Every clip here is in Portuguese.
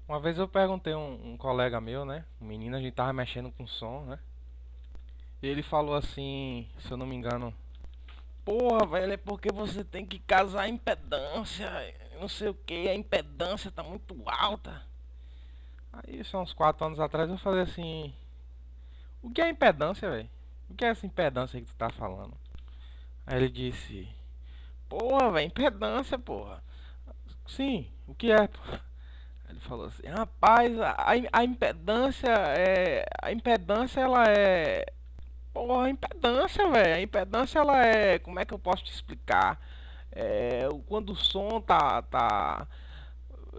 Uma vez eu perguntei a um colega meu, né? Um menino, a gente tava mexendo com som, né? E ele falou assim, se eu não me engano, porra, velho, é porque você tem que casar a impedância, não sei o que, a impedância tá muito alta. Aí, isso há uns 4 anos atrás, eu falei assim, o que é impedância, velho? O que é essa impedância aí que tu tá falando? Aí ele disse, porra, velho, impedância, porra. Sim, o que é? Ele falou assim, rapaz, a impedância é. A impedância ela é. Porra, a impedância, velho. A impedância ela é. Como é que eu posso te explicar? É. Quando o som tá.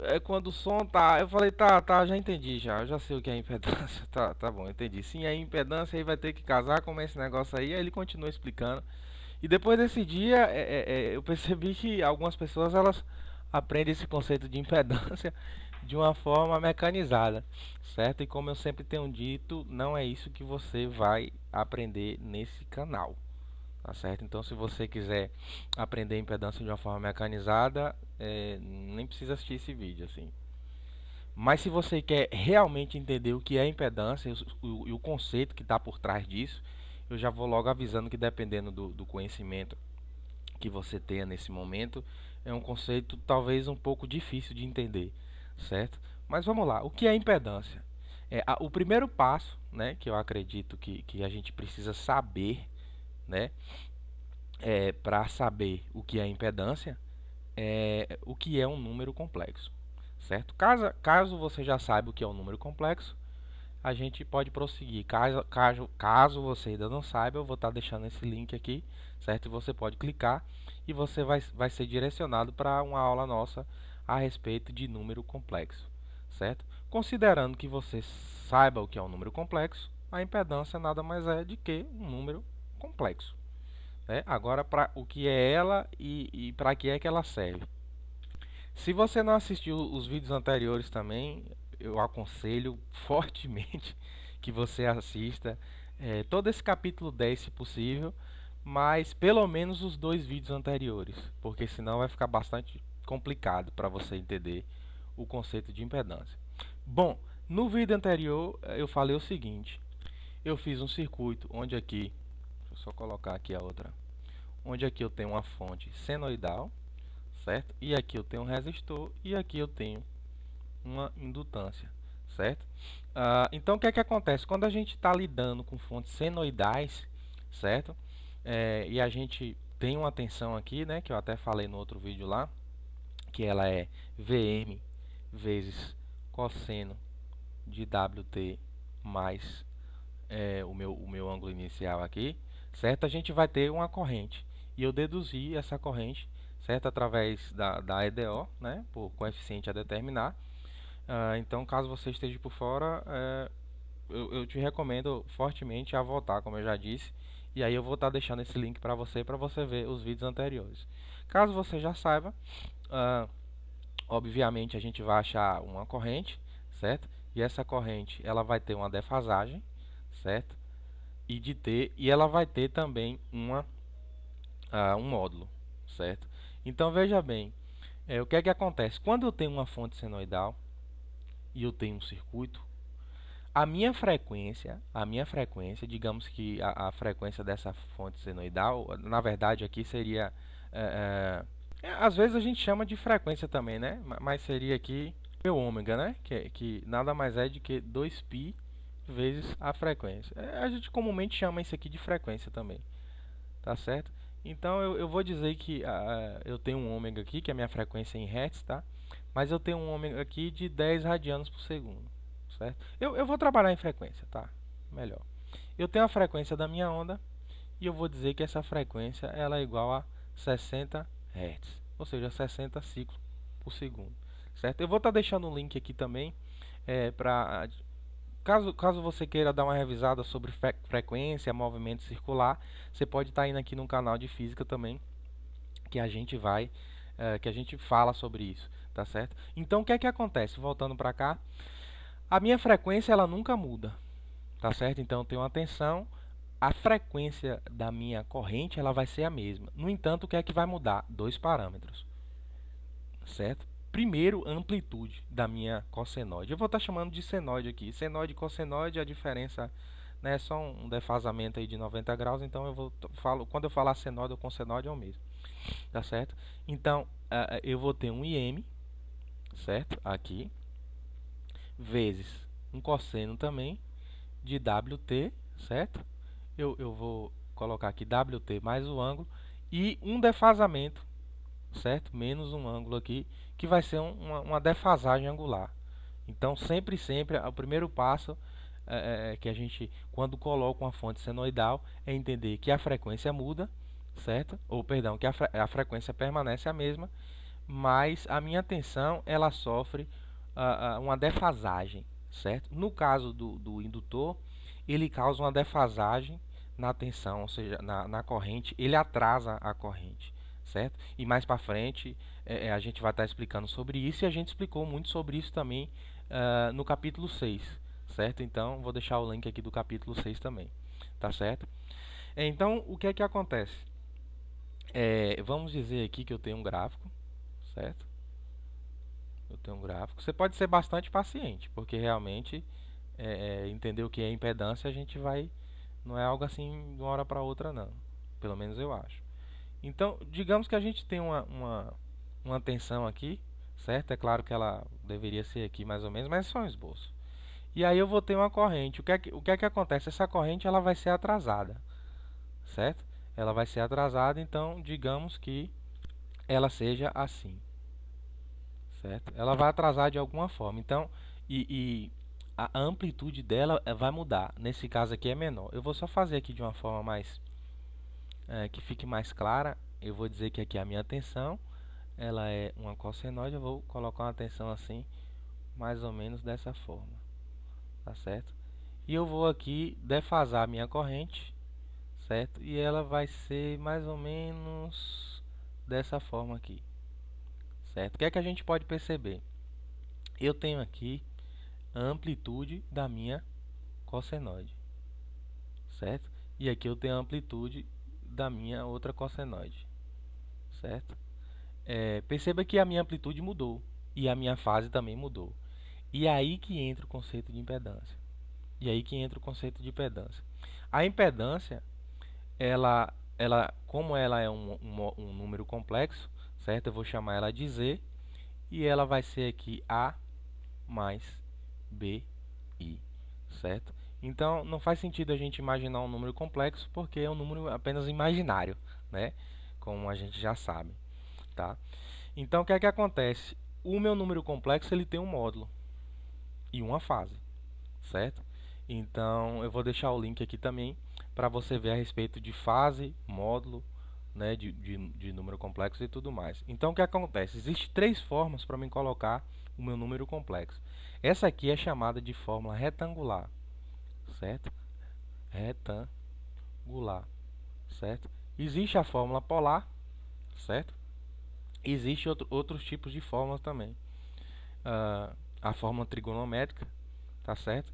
É quando o som tá. Eu falei, tá, já entendi já. Eu já sei o que é impedância. Tá bom, entendi. Sim, a impedância aí vai ter que casar com esse negócio aí. Aí ele continua explicando. E depois desse dia, eu percebi que algumas pessoas elas aprendem esse conceito de impedância de uma forma mecanizada, certo? E como eu sempre tenho dito, não é isso que você vai aprender nesse canal, tá certo? Então, se você quiser aprender impedância de uma forma mecanizada, nem precisa assistir esse vídeo, assim. Mas se você quer realmente entender o que é impedância e o conceito que está por trás disso, eu já vou logo avisando que dependendo do conhecimento que você tenha nesse momento, é um conceito talvez um pouco difícil de entender, certo? Mas vamos lá, o que é impedância? O primeiro passo, né, que eu acredito que a gente precisa saber, né, para saber o que é impedância, é o que é um número complexo, certo? Caso você já saiba o que é um número complexo, a gente pode prosseguir. Caso você ainda não saiba, eu vou estar deixando esse link aqui, certo? E você pode clicar e você vai ser direcionado para uma aula nossa a respeito de número complexo, certo? Considerando que você saiba o que é um número complexo, a impedância nada mais é de que um número complexo, né? Agora, para o que é ela e para que é que ela serve? Se você não assistiu os vídeos anteriores também, eu aconselho fortemente que você assista todo esse capítulo 10, se possível, mas pelo menos os dois vídeos anteriores, porque senão vai ficar bastante complicado para você entender o conceito de impedância. Bom, no vídeo anterior eu falei o seguinte: eu fiz um circuito onde aqui, deixa eu só colocar aqui a outra, onde aqui eu tenho uma fonte senoidal, certo? E aqui eu tenho um resistor e aqui eu tenho uma indutância, certo? Então o que é que acontece? Quando a gente está lidando com fontes senoidais, certo? E a gente tem uma tensão aqui, né? Que eu até falei no outro vídeo lá, que ela é Vm vezes cosseno de Wt mais o meu ângulo inicial aqui, certo? A gente vai ter uma corrente. E eu deduzi essa corrente, certo? Através da EDO, né? Por coeficiente a determinar. Então, caso você esteja por fora, eu te recomendo fortemente a voltar, como eu já disse. E aí eu vou estar deixando esse link para você ver os vídeos anteriores. Caso você já saiba, ah, obviamente a gente vai achar uma corrente, certo? E essa corrente ela vai ter uma defasagem, certo? E ela vai ter também um módulo, certo? Então veja bem, o que é que acontece? Quando eu tenho uma fonte senoidal e eu tenho um circuito, a minha frequência, digamos que a frequência dessa fonte senoidal, na verdade aqui seria, às vezes a gente chama de frequência também, né? Mas seria aqui meu ômega, né? Que nada mais é de que 2π vezes a frequência. A gente comumente chama isso aqui de frequência também, tá certo? Então eu vou dizer que eu tenho um ômega aqui, que é a minha frequência em Hertz, tá? Mas eu tenho um ômega aqui de 10 radianos por segundo, certo? Eu vou trabalhar em frequência, tá? Melhor. Eu tenho a frequência da minha onda e eu vou dizer que essa frequência ela é igual a 60 Hz, ou seja, 60 ciclos por segundo, certo? Eu vou estar deixando um link aqui também para caso você queira dar uma revisada sobre frequência, movimento circular, você pode estar indo aqui no canal de física também, que a gente que a gente fala sobre isso, tá certo? Então o que é que acontece? Voltando para cá, a minha frequência ela nunca muda, tá certo? Então eu tenho uma tensão, a frequência da minha corrente ela vai ser a mesma. No entanto, o que é que vai mudar? Dois parâmetros, certo? primeiro, a amplitude da minha cossenoide. Eu vou estar chamando de senoide aqui. Senoide e cossenoide, a diferença, né, é só um defasamento aí de 90 graus. Então, quando eu falar senoide ou cossenoide é o mesmo. Tá certo? Então, eu vou ter um IM, certo? Aqui, vezes um cosseno também de WT, certo? Eu vou colocar aqui WT mais o ângulo e um defasamento, certo? Menos um ângulo aqui, que vai ser uma defasagem angular. Então, sempre, o primeiro passo que a gente, quando coloca uma fonte senoidal, é entender que a frequência muda, certo? Ou, perdão, que a frequência permanece a mesma, mas a minha tensão, ela sofre uma defasagem, certo? No caso do indutor, ele causa uma defasagem na tensão, ou seja, na corrente, ele atrasa a corrente, certo? E mais para frente a gente vai estar explicando sobre isso, e a gente explicou muito sobre isso também no capítulo 6, certo? Então, vou deixar o link aqui do capítulo 6 também, tá certo? Então, o que é que acontece? Vamos dizer aqui que eu tenho um gráfico, certo? Eu tenho um gráfico. Você pode ser bastante paciente, porque realmente entender o que é impedância a gente vai... Não é algo assim de uma hora para outra, não. Pelo menos eu acho. Então, digamos que a gente tem uma tensão aqui, certo? É claro que ela deveria ser aqui mais ou menos, mas é só um esboço. E aí eu vou ter uma corrente. O que é que acontece? Essa corrente ela vai ser atrasada, certo? Ela vai ser atrasada, então digamos que ela seja assim, certo? Ela vai atrasar de alguma forma. Então, a amplitude dela vai mudar. Nesse caso aqui é menor. Eu vou só fazer aqui de uma forma mais que fique mais clara. Eu vou dizer que aqui a minha tensão ela é uma cossenoide. Eu vou colocar uma tensão assim, mais ou menos dessa forma, tá certo? E eu vou aqui defasar a minha corrente, certo? E ela vai ser mais ou menos dessa forma aqui, certo? O que é que a gente pode perceber? Eu tenho aqui a amplitude da minha cossenoide, certo? E aqui eu tenho a amplitude da minha outra cossenoide, certo? Perceba que a minha amplitude mudou e a minha fase também mudou. E é aí que entra o conceito de impedância. A impedância, como ela é um número complexo, certo? Eu vou chamar ela de Z e ela vai ser aqui A mais BI, certo? Então, não faz sentido a gente imaginar um número complexo porque é um número apenas imaginário, né? Como a gente já sabe, tá? Então, o que é que acontece? O meu número complexo ele tem um módulo e uma fase, certo? Então, eu vou deixar o link aqui também para você ver a respeito de fase, módulo, né, de número complexo e tudo mais. Então, o que acontece? Existem três formas para mim colocar o meu número complexo. Essa aqui é chamada de fórmula retangular, certo? Retangular, certo? Existe a fórmula polar, certo? Existem outros tipos de fórmulas também. A fórmula trigonométrica, tá certo?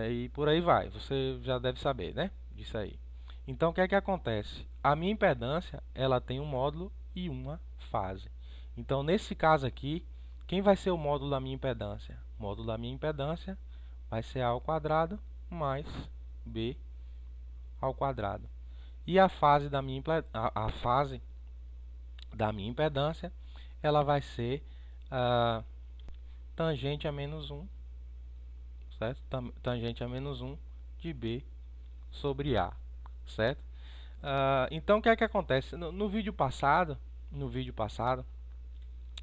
E por aí vai. Você já deve saber, né? Disso aí. Então, o que é que acontece? A minha impedância, ela tem um módulo e uma fase. Então, nesse caso aqui, quem vai ser o módulo da minha impedância? O módulo da minha impedância vai ser A ao quadrado mais B ao quadrado. E a fase da minha, fase da minha impedância, ela vai ser tangente a menos 1, certo? Tangente a menos 1 de B sobre A, certo? Então, o que é que acontece? No vídeo passado,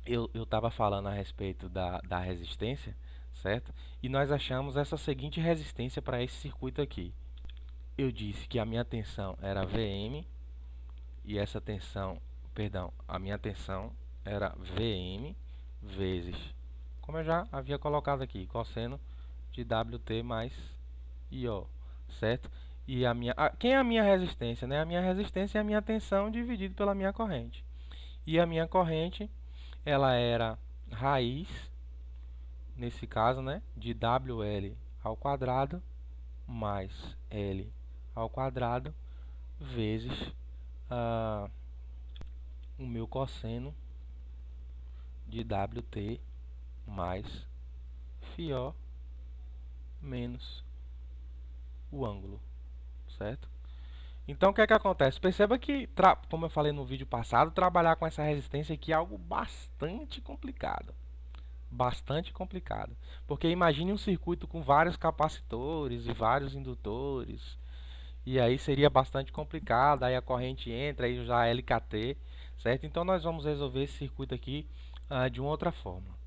eu estava falando a respeito da resistência, certo? E nós achamos essa seguinte resistência para esse circuito aqui. Eu disse que a minha tensão era Vm e essa tensão, perdão, a minha tensão era Vm vezes, como eu já havia colocado aqui, cosseno de Wt mais Io, certo? E quem é a minha resistência, né? A minha resistência é a minha tensão dividido pela minha corrente. E a minha corrente, ela era raiz, nesse caso, né, de WL ao quadrado mais L ao quadrado vezes o meu cosseno de WT mais φ menos o ângulo, certo? Então o que é que acontece? Perceba que, como eu falei no vídeo passado, trabalhar com essa resistência aqui é algo bastante complicado. Bastante complicado. Porque imagine um circuito com vários capacitores e vários indutores. E aí seria bastante complicado, aí a corrente entra, aí já LKT, certo? Então nós vamos resolver esse circuito aqui de uma outra forma,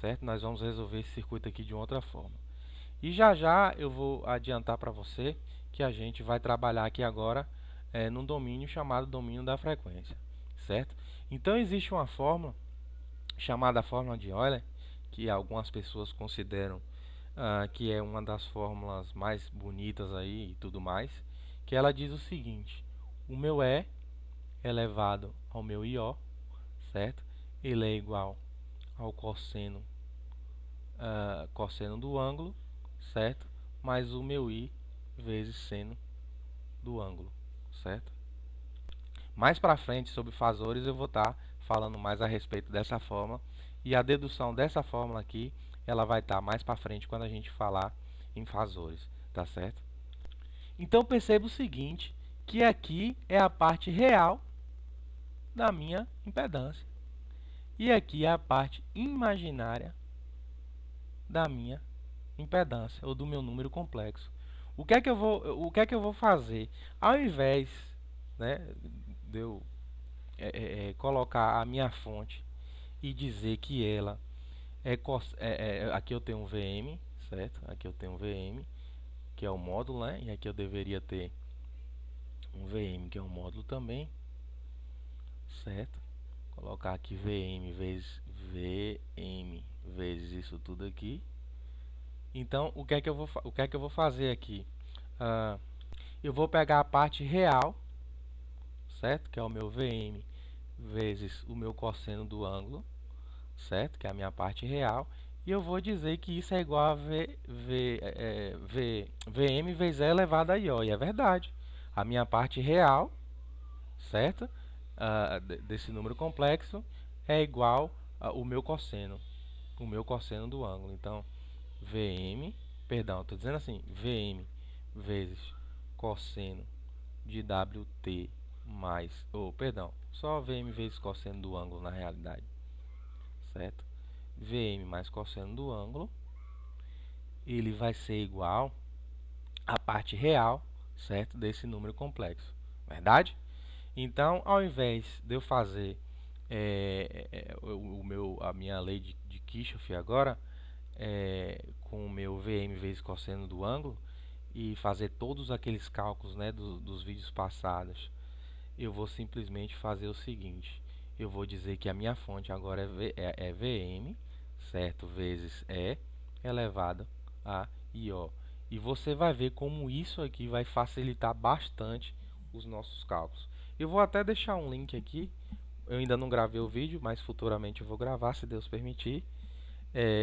certo? Nós vamos resolver esse circuito aqui de uma outra forma. E já já eu vou adiantar para você que a gente vai trabalhar aqui agora num domínio chamado domínio da frequência, certo? Então existe uma fórmula chamada fórmula de Euler, que algumas pessoas consideram que é uma das fórmulas mais bonitas aí e tudo mais, que ela diz o seguinte: o meu E elevado ao meu IO, certo? Ele é igual ao cosseno do ângulo, certo? Mais o meu I vezes seno do ângulo, certo? Mais para frente, sobre fasores, eu vou estar falando mais a respeito dessa fórmula, e a dedução dessa fórmula aqui, ela vai estar mais para frente quando a gente falar em fasores, tá certo? Então perceba o seguinte, que aqui é a parte real da minha impedância, e aqui é a parte imaginária da minha impedância, ou do meu número complexo. O que é que eu vou fazer? Ao invés, né, de eu colocar a minha fonte e dizer que ela aqui eu tenho um VM, certo? Aqui eu tenho um VM, que é o módulo, né? E aqui eu deveria ter um VM, que é um módulo também, certo? Colocar aqui VM vezes isso tudo aqui. Então, o que é que eu vou fazer aqui? Eu vou pegar a parte real, certo? Que é o meu VM vezes o meu cosseno do ângulo, certo? Que é a minha parte real. E eu vou dizer que isso é igual a VM vezes E elevado a IO. E é verdade. A minha parte real, certo? Desse número complexo é igual ao meu cosseno. O meu cosseno do ângulo. Então, estou dizendo assim, VM vezes cosseno de WT mais, só VM vezes cosseno do ângulo na realidade, certo? VM mais cosseno do ângulo, ele vai ser igual à parte real, certo? Desse número complexo, verdade? Então, ao invés de eu fazer a minha lei de Kirchhoff agora, com o meu VM vezes cosseno do ângulo, e fazer todos aqueles cálculos, né, dos vídeos passados, eu vou simplesmente fazer o seguinte: eu vou dizer que a minha fonte agora é VM, certo, vezes E elevado a IO. E você vai ver como isso aqui vai facilitar bastante os nossos cálculos. Eu vou até deixar um link aqui. Eu ainda não gravei o vídeo, mas futuramente eu vou gravar, se Deus permitir.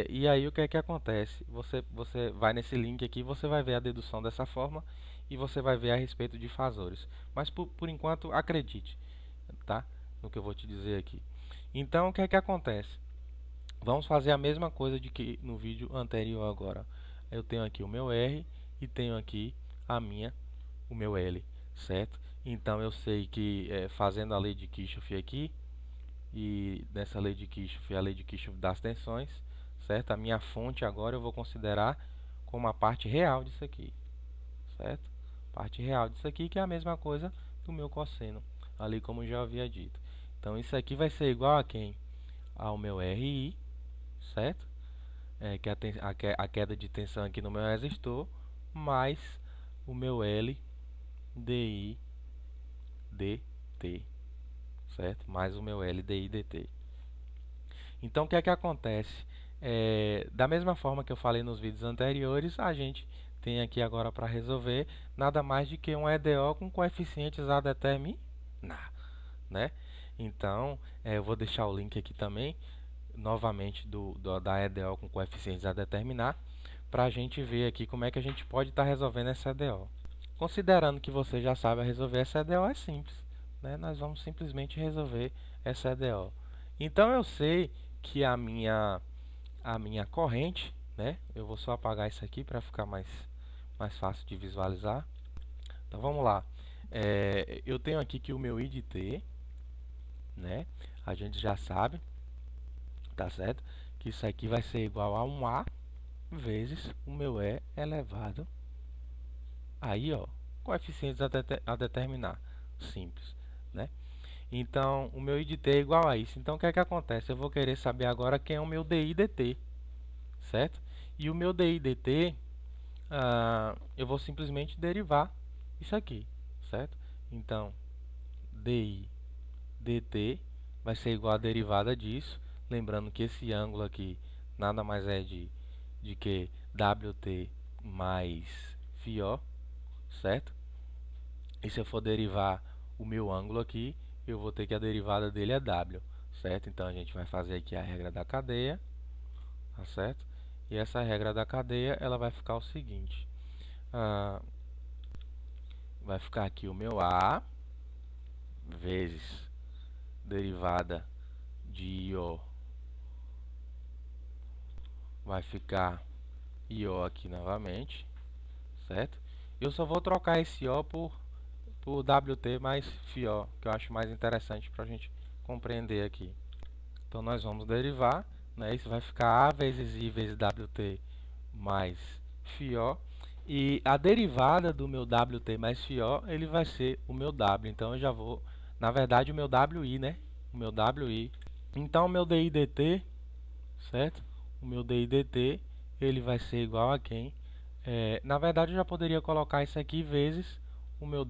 E aí o que é que acontece? Você vai nesse link aqui, você vai ver a dedução dessa forma e você vai ver a respeito de fasores. Mas por enquanto acredite, tá? No que eu vou te dizer aqui. Então o que é que acontece? Vamos fazer a mesma coisa de que no vídeo anterior agora. Eu tenho aqui o meu R e tenho aqui o meu L, certo? Então eu sei que fazendo a lei de Kirchhoff aqui, e nessa lei de Kirchhoff, a lei de Kirchhoff das tensões, certo? A minha fonte agora eu vou considerar como a parte real disso aqui, certo? Parte real disso aqui, que é a mesma coisa do meu cosseno, ali como já havia dito. Então isso aqui vai ser igual a quem? Ao meu RI, certo? Que é a queda de tensão aqui no meu resistor, mais o meu L DI dt, certo? Mais o meu L DI dt. Então o que é que acontece? Da mesma forma que eu falei nos vídeos anteriores, a gente tem aqui agora para resolver nada mais do que um EDO com coeficientes a determinar, né? Então eu vou deixar o link aqui também, novamente, da EDO com coeficientes a determinar, para a gente ver aqui como é que a gente pode estar resolvendo essa EDO. Considerando que você já sabe resolver essa EDO, é simples, né? Nós vamos simplesmente resolver essa EDO. Então eu sei que a minha corrente, né? Eu vou só apagar isso aqui para ficar mais fácil de visualizar. Então vamos lá. Eu tenho aqui que o meu I de T, né? A gente já sabe, tá certo? Que isso aqui vai ser igual a um A vezes o meu E elevado aí, ó, coeficientes a determinar, simples, né? Então, o meu I de T é igual a isso. Então, o que é que acontece? Eu vou querer saber agora quem é o meu DI dt, certo? E o meu DI dt, eu vou simplesmente derivar isso aqui, certo? Então, DI dt vai ser igual a derivada disso. Lembrando que esse ângulo aqui nada mais é de que WT mais φ, certo? E se eu for derivar o meu ângulo aqui, eu vou ter que a derivada dele é W, certo? Então a gente vai fazer aqui a regra da cadeia, tá certo? E essa regra da cadeia, ela vai ficar o seguinte: vai ficar aqui o meu A vezes derivada de IO, vai ficar IO aqui novamente, certo? Eu só vou trocar esse O por WT mais φ, que eu acho mais interessante para a gente compreender aqui. Então nós vamos derivar, né? Isso vai ficar A vezes I vezes WT mais φ. E a derivada do meu WT mais φ, ele vai ser o meu W. Então eu já vou, na verdade, o meu WI, né? O meu WI. Então o meu DI dt, certo? O meu DI dt, ele vai ser igual a quem? Na verdade, eu já poderia colocar isso aqui vezes o meu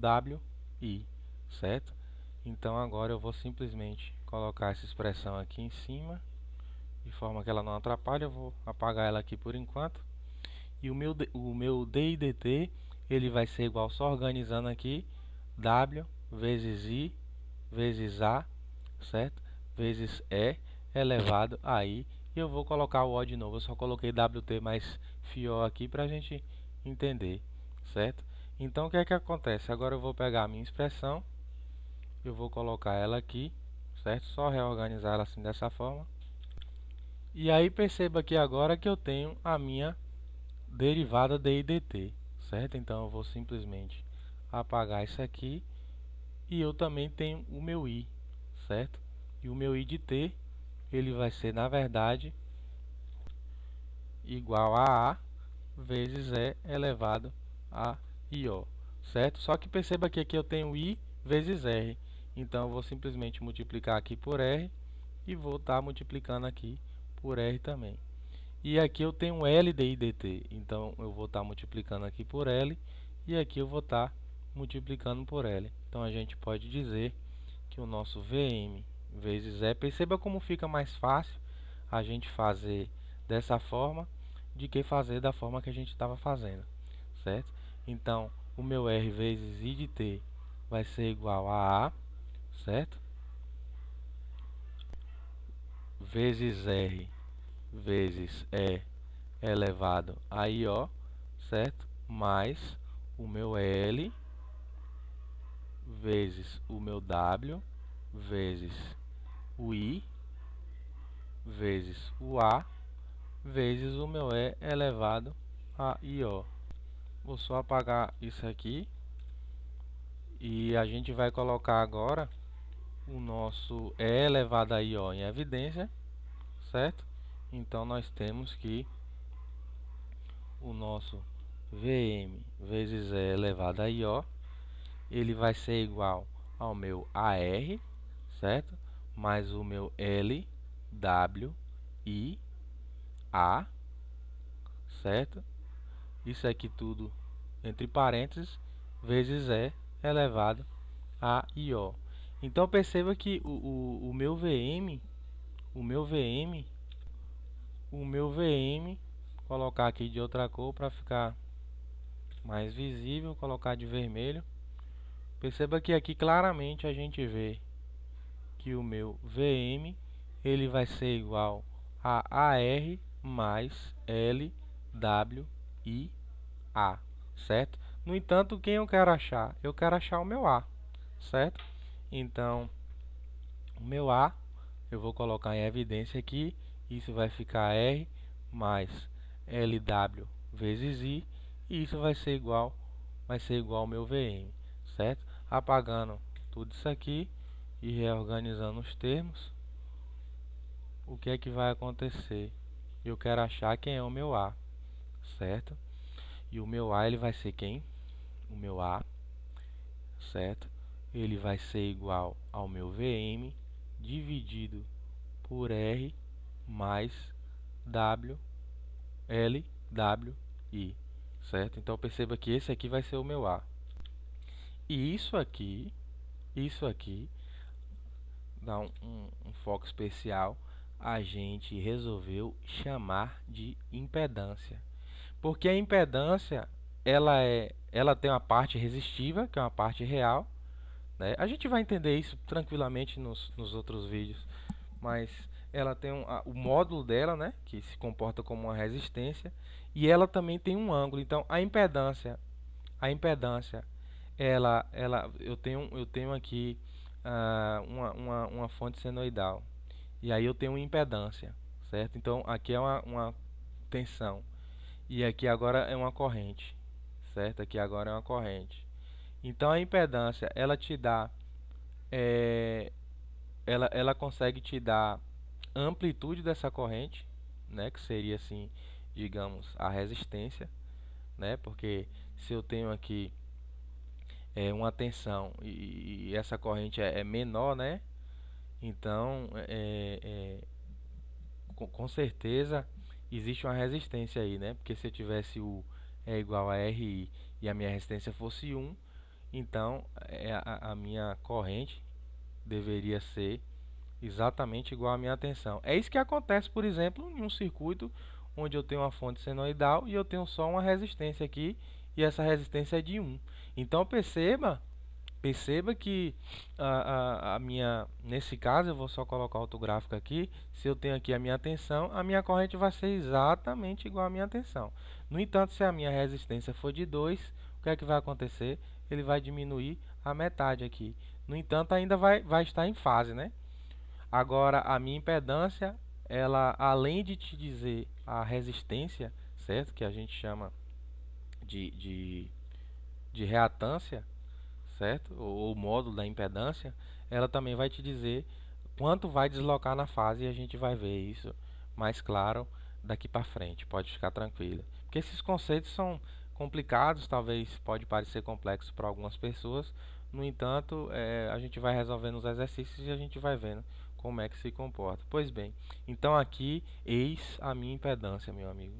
WI, certo? Então agora eu vou simplesmente colocar essa expressão aqui em cima, de forma que ela não atrapalhe. Eu vou apagar ela aqui por enquanto. E o meu DI dt, ele vai ser igual, só organizando aqui, W vezes I vezes A, certo? Vezes E elevado a I. E eu vou colocar o O de novo. Eu só coloquei WT mais φ aqui para a gente entender, certo? Então o que é que acontece? Agora eu vou pegar a minha expressão, eu vou colocar ela aqui, certo? Só reorganizar ela assim dessa forma. E aí perceba aqui agora que eu tenho a minha derivada de dt, certo? Então eu vou simplesmente apagar isso aqui e eu também tenho o meu I, certo? E o meu I de t, ele vai ser, na verdade, igual a A vezes E elevado a IO, certo? Só que perceba que aqui eu tenho I vezes R. Então eu vou simplesmente multiplicar aqui por R e vou estar multiplicando aqui por R também. E aqui eu tenho L de I dt. Então eu vou estar multiplicando aqui por L e aqui eu vou estar multiplicando por L. Então a gente pode dizer que o nosso Vm vezes E, perceba como fica mais fácil a gente fazer dessa forma de que fazer da forma que a gente estava fazendo, certo? Então, o meu R vezes I de T vai ser igual a A, certo? Vezes R vezes E elevado a IO, certo? Mais o meu L vezes o meu W vezes o I vezes o A vezes o meu E elevado a IO. Vou só apagar isso aqui e a gente vai colocar agora o nosso E elevado a IO em evidência, certo? Então nós temos que o nosso Vm vezes E elevado a IO, ele vai ser igual ao meu AR, certo? Mais o meu L, W, I, A, certo? Isso aqui tudo entre parênteses, vezes E elevado a IO. Então perceba que o meu VM, colocar aqui de outra cor para ficar mais visível, colocar de vermelho. Perceba que aqui claramente a gente vê que o meu VM, ele vai ser igual a AR mais L, W, I, A, certo? No entanto, quem eu quero achar? Eu quero achar o meu A, certo? Então, o meu A, eu vou colocar em evidência aqui, isso vai ficar R mais LW vezes I, e isso vai ser igual ao meu VM, certo? Apagando tudo isso aqui e reorganizando os termos, o que é que vai acontecer? Eu quero achar quem é o meu A, certo? E o meu A ele vai ser quem? O meu A, certo? Ele vai ser igual ao meu VM dividido por R mais W, L, W, I, certo? Então perceba que esse aqui vai ser o meu A. E isso aqui, dá um foco especial, a gente resolveu chamar de impedância. Porque a impedância, ela tem uma parte resistiva, que é uma parte real, né? A gente vai entender isso tranquilamente nos outros vídeos, mas ela tem o módulo dela, né, que se comporta como uma resistência, e ela também tem um ângulo. Então a impedância, eu tenho aqui uma fonte senoidal, e aí eu tenho uma impedância, certo? Então aqui é uma tensão, e aqui agora é uma corrente, certo? Aqui agora é uma corrente. Então a impedância, ela te dá, é, ela consegue te dar a amplitude dessa corrente, né? Que seria assim, digamos, a resistência, né? Porque se eu tenho aqui uma tensão e essa corrente é menor, né? Então, com certeza existe uma resistência aí, né? Porque se eu tivesse U é igual a RI e a minha resistência fosse 1, então a minha corrente deveria ser exatamente igual à minha tensão. É isso que acontece, por exemplo, em um circuito onde eu tenho uma fonte senoidal e eu tenho só uma resistência aqui, e essa resistência é de 1. Então perceba que nesse caso eu vou só colocar outro gráfico aqui. Se eu tenho aqui a minha tensão, a minha corrente vai ser exatamente igual à minha tensão. No entanto, se a minha resistência for de 2, o que é que vai acontecer? Ele vai diminuir a metade aqui. No entanto, ainda vai estar em fase, né? Agora, a minha impedância, ela, além de te dizer a resistência, certo? Que a gente chama de reatância, certo? Ou módulo da impedância, ela também vai te dizer quanto vai deslocar na fase, e a gente vai ver isso mais claro daqui para frente. Pode ficar tranquilo, porque esses conceitos são complicados, talvez pode parecer complexo para algumas pessoas. No entanto, a gente vai resolvendo os exercícios e a gente vai vendo como é que se comporta. Pois bem, então aqui eis a minha impedância, meu amigo,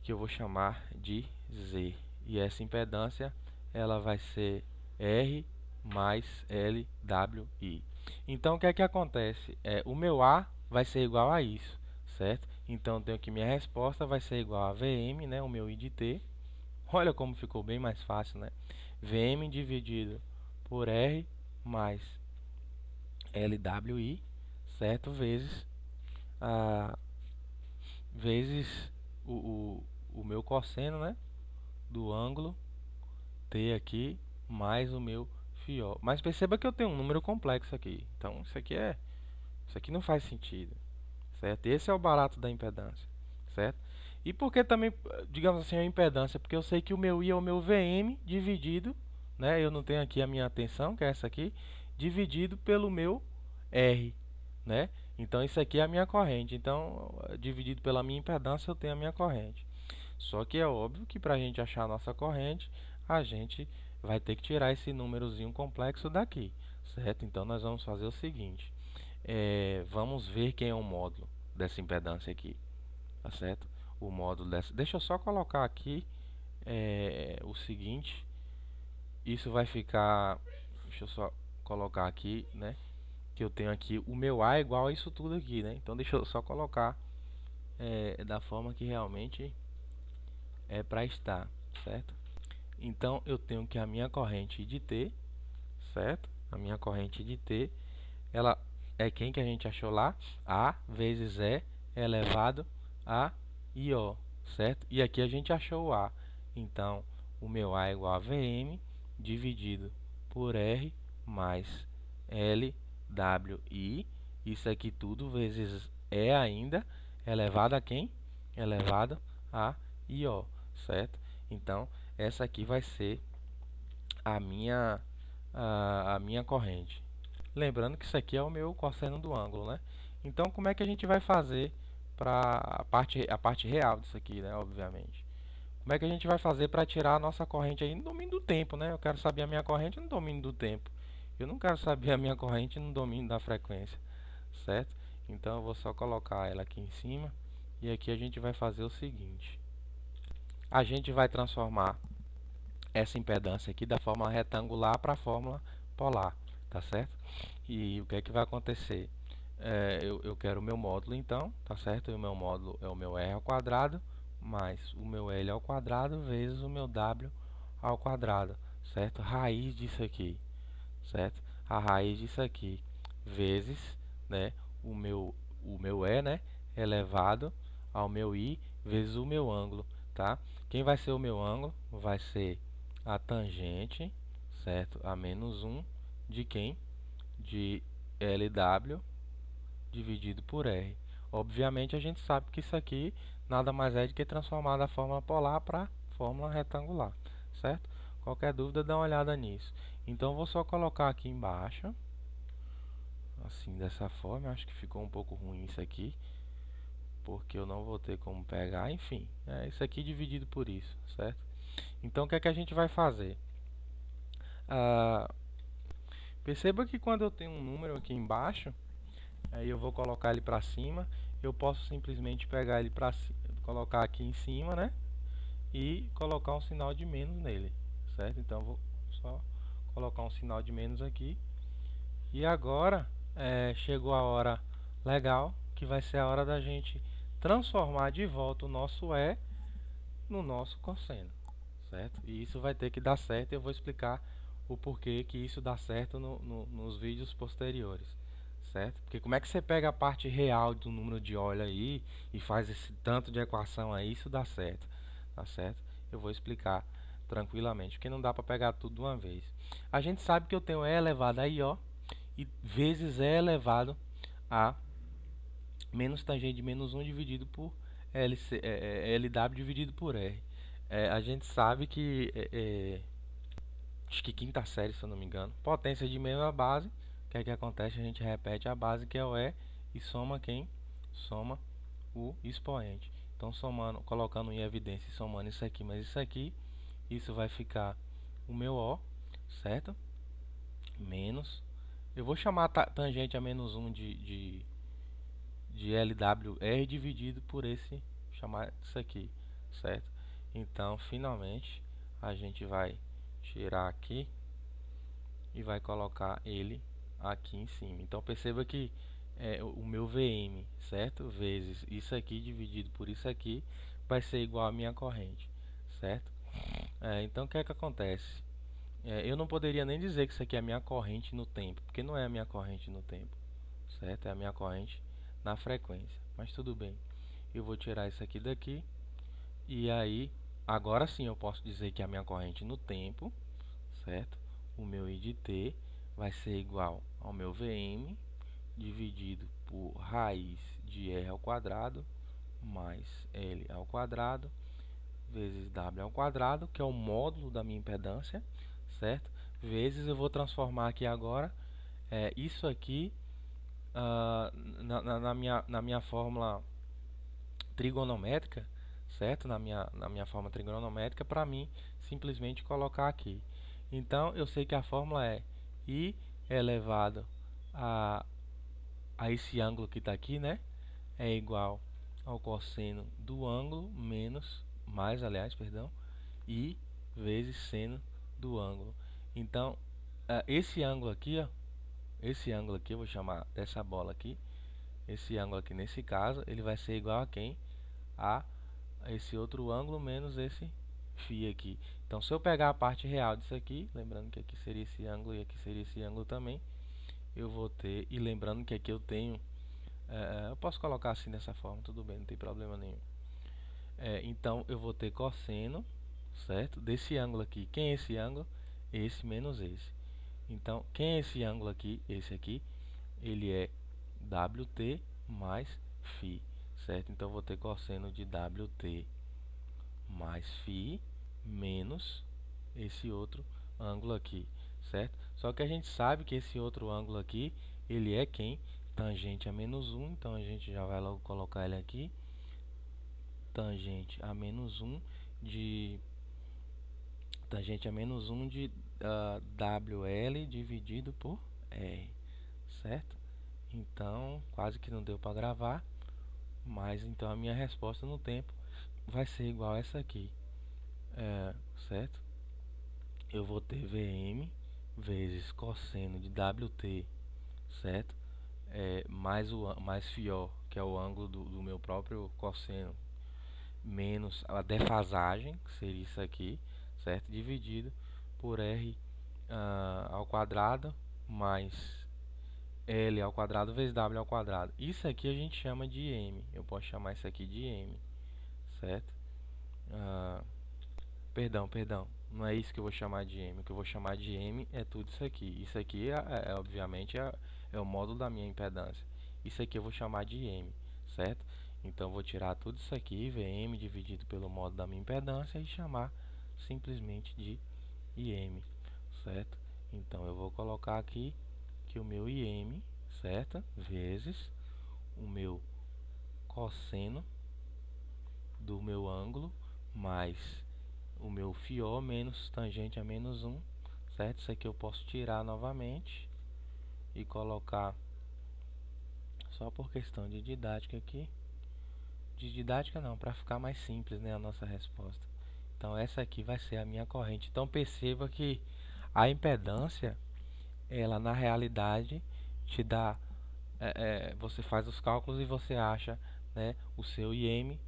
que eu vou chamar de Z. E essa impedância, ela vai ser R mais LWI. Então o que é que acontece? O meu A vai ser igual a isso, certo? Então eu tenho que minha resposta vai ser igual a VM, né, o meu I de T. Olha como ficou bem mais fácil, né? VM dividido por R mais LWI, certo? Vezes o meu cosseno, né, do ângulo T aqui, mais o meu φ. Mas perceba que eu tenho um número complexo aqui. Então isso aqui não faz sentido, certo? Esse é o barato da impedância, certo? E por que também, digamos assim, a impedância? Porque eu sei que o meu I é o meu VM dividido, né? Eu não tenho aqui a minha tensão, que é essa aqui, dividido pelo meu R, né? Então isso aqui é a minha corrente. Então, dividido pela minha impedância, eu tenho a minha corrente. Só que é óbvio que para a gente achar a nossa corrente, a gente vai ter que tirar esse númerozinho complexo daqui, certo? Então nós vamos fazer o seguinte, vamos ver quem é o módulo dessa impedância aqui, tá certo? O módulo dessa, deixa eu só colocar aqui o seguinte, isso vai ficar, deixa eu só colocar aqui, né? Que eu tenho aqui o meu A igual a isso tudo aqui, né? Então deixa eu só colocar da forma que realmente é para estar, certo? Então eu tenho que a minha corrente de T, certo? A minha corrente de T, ela é quem que a gente achou lá? A vezes E elevado a IO, certo? E aqui a gente achou o A. Então o meu A é igual a VM dividido por R mais LWI. isso aqui tudo vezes E ainda elevado a quem? Elevado a IO, certo? Então, essa aqui vai ser a minha corrente. Lembrando que isso aqui é o meu cosseno do ângulo, né? Então, como é que a gente vai fazer para a parte real disso aqui, né? Obviamente. Como é que a gente vai fazer para tirar a nossa corrente aí no domínio do tempo, né? Eu quero saber a minha corrente no domínio do tempo. Eu não quero saber a minha corrente no domínio da frequência, certo? Então, eu vou só colocar ela aqui em cima. E aqui a gente vai fazer o seguinte. A gente vai transformar essa impedância aqui da fórmula retangular para a fórmula polar, tá certo? E o que é que vai acontecer? Eu quero o meu módulo então, tá certo? E o meu módulo é o meu R ao quadrado mais o meu L ao quadrado vezes o meu W ao quadrado, certo? Raiz disso aqui, certo? A raiz disso aqui vezes, né, o meu E, né, elevado ao meu I vezes o meu ângulo, tá? Quem vai ser o meu ângulo? Vai ser a tangente, certo? A menos 1 de quem? De LW dividido por R. Obviamente a gente sabe que isso aqui nada mais é do que transformar da fórmula polar para fórmula retangular, certo? Qualquer dúvida dá uma olhada nisso. Então vou só colocar aqui embaixo, assim dessa forma. Eu acho que ficou um pouco ruim isso aqui, porque eu não vou ter como pegar. Enfim, é isso aqui dividido por isso, certo? Então o que é que a gente vai fazer? Ah, perceba que quando eu tenho um número aqui embaixo, aí eu vou colocar ele para cima, eu posso simplesmente pegar ele para colocar aqui em cima, né? E colocar um sinal de menos nele, certo? Então vou só colocar um sinal de menos aqui. E agora chegou a hora legal, que vai ser a hora da gente transformar de volta o nosso E no nosso cosseno, certo? E isso vai ter que dar certo, e eu vou explicar o porquê que isso dá certo nos vídeos posteriores, certo? Porque como é que você pega a parte real do número de Euler aí e faz esse tanto de equação aí, isso dá certo, tá certo? Eu vou explicar tranquilamente, porque não dá para pegar tudo de uma vez. A gente sabe que eu tenho E elevado a I, ó, e vezes E elevado a menos tangente de menos 1 dividido por LW dividido por R. A gente sabe que, acho que quinta série, se eu não me engano, potência de meio a base, o que é que acontece? A gente repete a base, que é o E, e soma quem? Soma o expoente. Então, somando, colocando em evidência e somando isso aqui mais isso aqui, isso vai ficar o meu O, certo? Menos, eu vou chamar a tangente a menos 1 de LWR dividido por esse, chamar isso aqui, certo? Então, finalmente, a gente vai tirar aqui e vai colocar ele aqui em cima. Então, perceba que o meu VM, certo? Vezes isso aqui dividido por isso aqui vai ser igual à minha corrente, certo? Então, o que é que acontece? Eu não poderia nem dizer que isso aqui é a minha corrente no tempo, porque não é a minha corrente no tempo, certo? É a minha corrente na frequência, mas tudo bem. Eu vou tirar isso aqui daqui, e aí, agora sim eu posso dizer que a minha corrente no tempo, certo? O meu I de t vai ser igual ao meu Vm dividido por raiz de r ao quadrado mais L ao quadrado vezes W ao quadrado, que é o módulo da minha impedância, certo? Vezes, eu vou transformar aqui agora isso aqui na minha fórmula trigonométrica, certo? Na minha forma trigonométrica, para mim simplesmente colocar aqui. Então, eu sei que a fórmula é I elevado a, a esse ângulo que está aqui, né? É igual ao cosseno do ângulo menos, mais, aliás, perdão, I vezes seno do ângulo. Então, esse ângulo aqui, ó, esse ângulo aqui, eu vou chamar dessa bola aqui, esse ângulo aqui nesse caso, ele vai ser igual a quem? A esse outro ângulo menos esse φ aqui. Então, se eu pegar a parte real disso aqui, lembrando que aqui seria esse ângulo e aqui seria esse ângulo também, eu vou ter, e lembrando que aqui eu tenho, eu posso colocar assim dessa forma, tudo bem, não tem problema nenhum. Então, eu vou ter cosseno, certo? Desse ângulo aqui. Quem é esse ângulo? Esse menos esse. Então, quem é esse ângulo aqui? Esse aqui. Ele é WT mais φ, certo? Então eu vou ter cosseno de WT mais φ menos esse outro ângulo aqui, certo? Só que a gente sabe que esse outro ângulo aqui, ele é quem? Tangente a menos 1, então a gente já vai logo colocar ele aqui. Tangente a menos 1 de WL dividido por R, certo? Então, quase que não deu para gravar, mas então a minha resposta no tempo vai ser igual a essa aqui, certo? Eu vou ter Vm vezes cosseno de WT, certo? Mais φ, que é o ângulo do meu próprio cosseno, menos a defasagem, que seria isso aqui, certo? Dividido por R ao quadrado mais L ao quadrado vezes W ao quadrado. Isso aqui a gente chama de M. Eu posso chamar isso aqui de M, certo? Perdão. Não é isso que eu vou chamar de M. O que eu vou chamar de M é tudo isso aqui. Isso aqui, obviamente, é o módulo da minha impedância. Isso aqui eu vou chamar de M, certo? Então, eu vou tirar tudo isso aqui, Vm dividido pelo módulo da minha impedância, e chamar simplesmente de IM, certo? Então, eu vou colocar aqui que o meu IM, certo? Vezes o meu cosseno do meu ângulo mais o meu φ menos tangente a menos 1, certo? Isso aqui eu posso tirar novamente e colocar, só por questão de didática aqui, de didática não, para ficar mais simples, né, a nossa resposta. Então essa aqui vai ser a minha corrente. Então perceba que a impedância, ela na realidade te dá, você faz os cálculos e você acha, né, o seu IM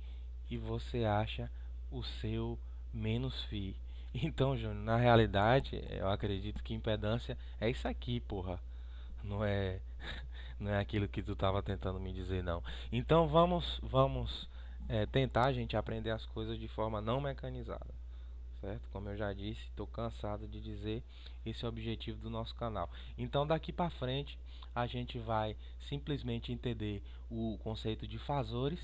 e você acha o seu menos φ. Então, Júnior, na realidade, eu acredito que impedância é isso aqui, porra. Não é, não é aquilo que tu estava tentando me dizer, não. Então, vamos tentar, gente, aprender as coisas de forma não mecanizada, certo? Como eu já disse, estou cansado de dizer, esse é o objetivo do nosso canal. Então, daqui para frente, a gente vai simplesmente entender o conceito de fasores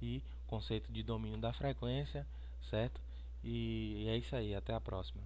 e conceito de domínio da frequência, certo? E é isso aí, até a próxima.